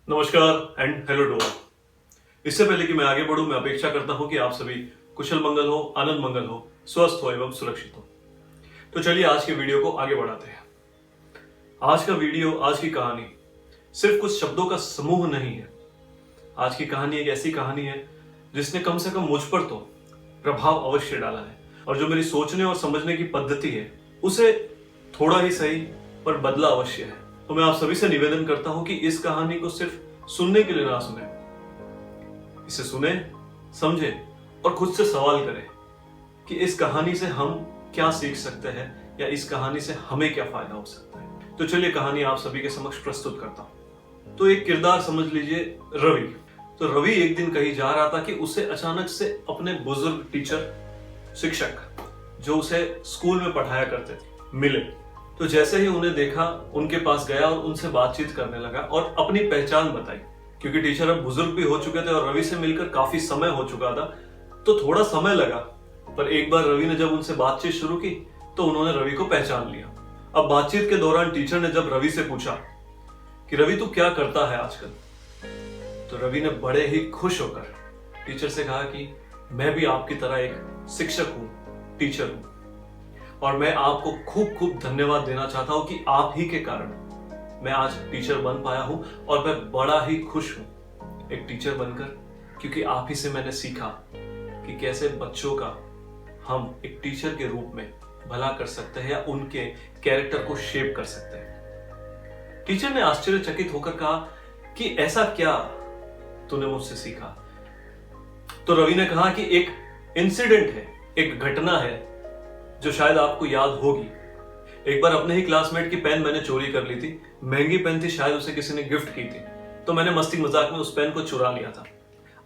नमस्कार and hello to all. इससे पहले कि मैं आगे बढ़ूं, मैं अपेक्षा करता हूं कि आप सभी कुशल मंगल हो, आनंद मंगल हो, स्वस्थ हो एवं सुरक्षित हो। तो चलिए आज के वीडियो को आगे बढ़ाते हैं। आज का वीडियो, आज की कहानी सिर्फ कुछ शब्दों का समूह नहीं है। आज की कहानी एक ऐसी कहानी है जिसने कम से कम मुझ पर तो प्रभाव अवश्य डाला है, और जो मेरी सोचने और समझने की पद्धति है उसे थोड़ा ही सही पर बदला अवश्य है। तो मैं आप सभी से निवेदन करता हूं कि इस कहानी को सिर्फ सुनने के लिए ना सुने, इसे सुने, समझे और खुद से सवाल करें कि इस कहानी से हम क्या सीख सकते हैं या इस कहानी से हमें क्या फायदा हो सकता है। तो चलिए कहानी आप सभी के समक्ष प्रस्तुत करता हूं। तो एक किरदार समझ लीजिए, रवि। तो रवि एक दिन कहीं जा रहा था कि उसे अचानक से अपने बुजुर्ग टीचर, शिक्षक जो उसे स्कूल में पढ़ाया करते थे, मिले। तो जैसे ही उन्हें देखा, उनके पास गया और उनसे बातचीत करने लगा और अपनी पहचान बताई। क्योंकि टीचर अब बुजुर्ग भी हो चुके थे और रवि से मिलकर काफी समय हो चुका था, तो थोड़ा समय लगा। पर एक बार रवि ने जब उनसे बातचीत शुरू की तो उन्होंने रवि को पहचान लिया। अब बातचीत के दौरान टीचर ने जब रवि से पूछा कि रवि तू क्या करता है आजकल, तो रवि ने बड़े ही खुश होकर टीचर से कहा कि मैं भी आपकी तरह एक शिक्षक हूं, टीचर हूं, और मैं आपको खूब खूब धन्यवाद देना चाहता हूं कि आप ही के कारण मैं आज टीचर बन पाया हूं, और मैं बड़ा ही खुश हूं एक टीचर बनकर, क्योंकि आप ही से मैंने सीखा कि कैसे बच्चों का हम एक टीचर के रूप में भला कर सकते हैं या उनके कैरेक्टर को शेप कर सकते हैं। टीचर ने आश्चर्यचकित होकर कहा कि ऐसा क्या तूने मुझसे सीखा। तो रवि ने कहा कि एक इंसिडेंट है, एक घटना है जो शायद आपको याद होगी। एक बार अपने ही क्लासमेट की पेन मैंने चोरी कर ली थी। महंगी पेन थी, शायद उसे किसी ने गिफ्ट की थी, तो मैंने मस्ती मजाक में उस पेन को चुरा लिया था।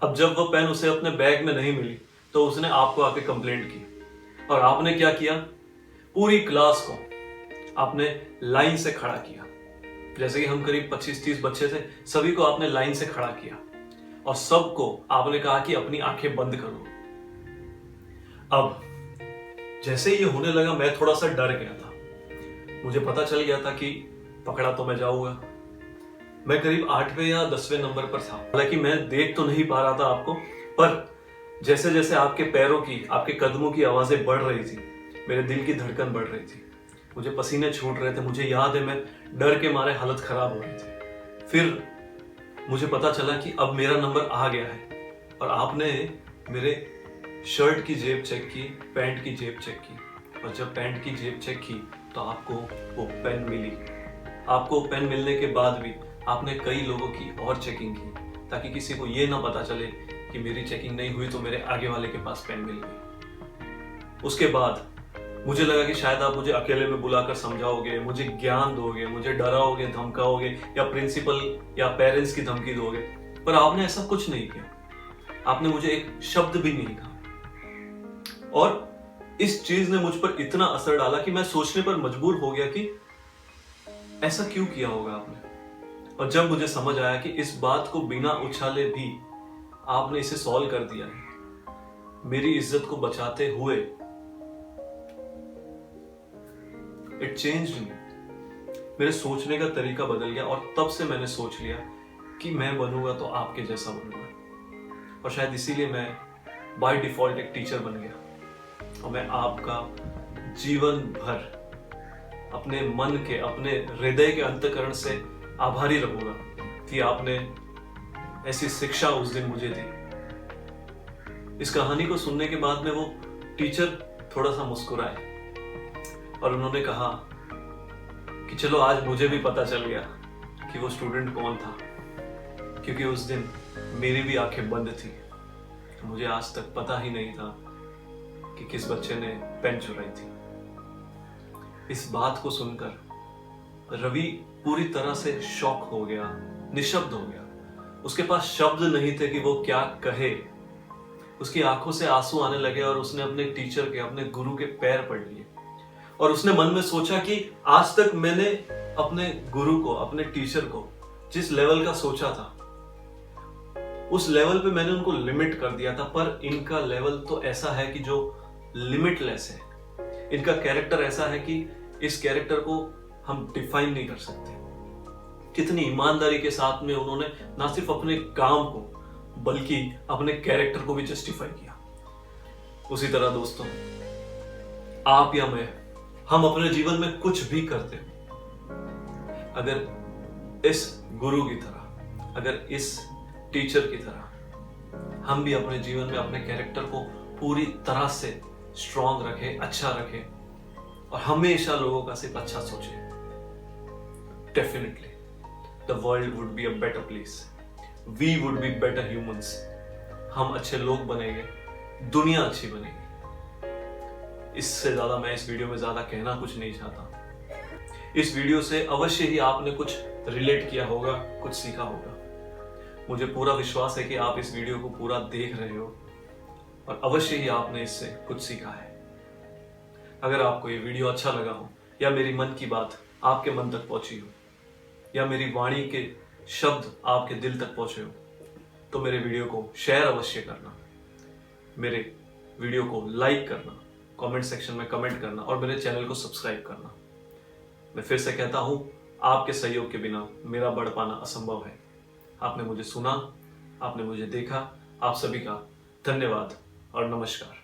अब जब वो पेन उसे अपने बैग में नहीं मिली तो उसने आपको आके कंप्लेंट की, और आपने क्या किया, पूरी क्लास को आपने लाइन से खड़ा किया। जैसे कि हम करीब 25-30 बच्चे थे, सभी को आपने लाइन से खड़ा किया और सबको आपने कहा कि अपनी आंखें बंद करो। अब जैसे ये होने लगा, मैं थोड़ा सा डर गया था। मुझे पता चल गया था कि पकड़ा तो मैं जाऊंगा। मैं करीब 8वें या 10वें नंबर पर था। हालांकि मैं देख तो नहीं पा रहा था आपको, पर जैसे जैसे आपके पैरों की, आपके कदमों की आवाजें बढ़ रही थी, मेरे दिल की धड़कन बढ़ रही थी, मुझे पसीने छूट रहे थे। मुझे याद है, मैं डर के मारे हालत खराब हो रही थी। फिर मुझे पता चला कि अब मेरा नंबर आ गया है, और आपने मेरे शर्ट की जेब चेक की, पैंट की जेब चेक की, और जब पैंट की जेब चेक की तो आपको वो पेन मिली। आपको पेन मिलने के बाद भी आपने कई लोगों की और चेकिंग की, ताकि किसी को ये ना पता चले कि मेरी चेकिंग नहीं हुई तो मेरे आगे वाले के पास पेन मिल गई। उसके बाद मुझे लगा कि शायद आप मुझे अकेले में बुलाकर समझाओगे, मुझे ज्ञान दोगे, मुझे डराओगे, धमकाओगे, या प्रिंसिपल या पेरेंट्स की धमकी दोगे, पर आपने ऐसा कुछ नहीं किया। आपने मुझे एक शब्द भी नहीं कहा, और इस चीज ने मुझ पर इतना असर डाला कि मैं सोचने पर मजबूर हो गया कि ऐसा क्यों किया होगा आपने। और जब मुझे समझ आया कि इस बात को बिना उछाले भी आपने इसे सॉल्व कर दिया है, मेरी इज्जत को बचाते हुए, इट चेंज्ड मी। मेरे सोचने का तरीका बदल गया, और तब से मैंने सोच लिया कि मैं बनूंगा तो आपके जैसा बनूंगा। और शायद इसीलिए मैं बाय डिफॉल्ट एक टीचर बन गया, और मैं आपका जीवन भर अपने मन के, अपने हृदय के अंतःकरण से आभारी रहूंगा कि आपने ऐसी शिक्षा उस दिन मुझे दी। इस कहानी को सुनने के बाद में वो टीचर थोड़ा सा मुस्कुराए, और उन्होंने कहा कि चलो आज मुझे भी पता चल गया कि वो स्टूडेंट कौन था, क्योंकि उस दिन मेरी भी आंखें बंद थी। मुझे आज तक पता ही नहीं था कि किस बच्चे ने पेन चुराई थी। इस बात को सुनकर रवि पूरी तरह से शॉक हो गया, निशब्द हो गया। उसके पास शब्द नहीं थे कि वो क्या कहे। उसकी आंखों से आंसू आने लगे, और उसने अपने टीचर के, अपने गुरु के पैर पकड़ लिए, और उसने मन में सोचा कि आज तक मैंने अपने गुरु को, अपने टीचर को जिस लेवल का सोचा था, उस लेवल पे मैंने उनको लिमिट कर दिया था, पर इनका लेवल तो ऐसा है कि जो लिमिटलेस है। इनका कैरेक्टर ऐसा है कि इस कैरेक्टर को हम डिफाइन नहीं कर सकते। कितनी ईमानदारी के साथ में उन्होंने ना सिर्फ अपने काम को बल्कि अपने कैरेक्टर को भी जस्टिफाई किया। उसी तरह दोस्तों, आप या मैं, हम अपने जीवन में कुछ भी करते हो, अगर इस गुरु की तरह, अगर इस टीचर की तरह हम भी अपने जीवन में अपने कैरेक्टर को पूरी तरह से स्ट्रांग रखें, अच्छा रखें और हमेशा लोगों का सिर्फ अच्छा सोचें, definitely the world would be a better place, we would be better humans. हम अच्छे लोग बनेंगे, दुनिया अच्छी बनेगी। इससे ज्यादा मैं इस वीडियो में ज्यादा कहना कुछ नहीं चाहता। इस वीडियो से अवश्य ही आपने कुछ रिलेट किया होगा, कुछ सीखा होगा। मुझे पूरा विश्वास है कि आप इस वीडियो को पूरा देख रहे हो और अवश्य ही आपने इससे कुछ सीखा है। अगर आपको ये वीडियो अच्छा लगा हो या मेरी मन की बात आपके मन तक पहुंची हो या मेरी वाणी के शब्द आपके दिल तक पहुंचे हो, तो मेरे वीडियो को शेयर अवश्य करना, मेरे वीडियो को लाइक करना, कमेंट सेक्शन में कमेंट करना और मेरे चैनल को सब्सक्राइब करना। मैं फिर से कहता हूं, आपके सहयोग के बिना मेरा बढ़ पाना असंभव है। आपने मुझे सुना, आपने मुझे देखा, आप सभी का धन्यवाद और नमस्कार।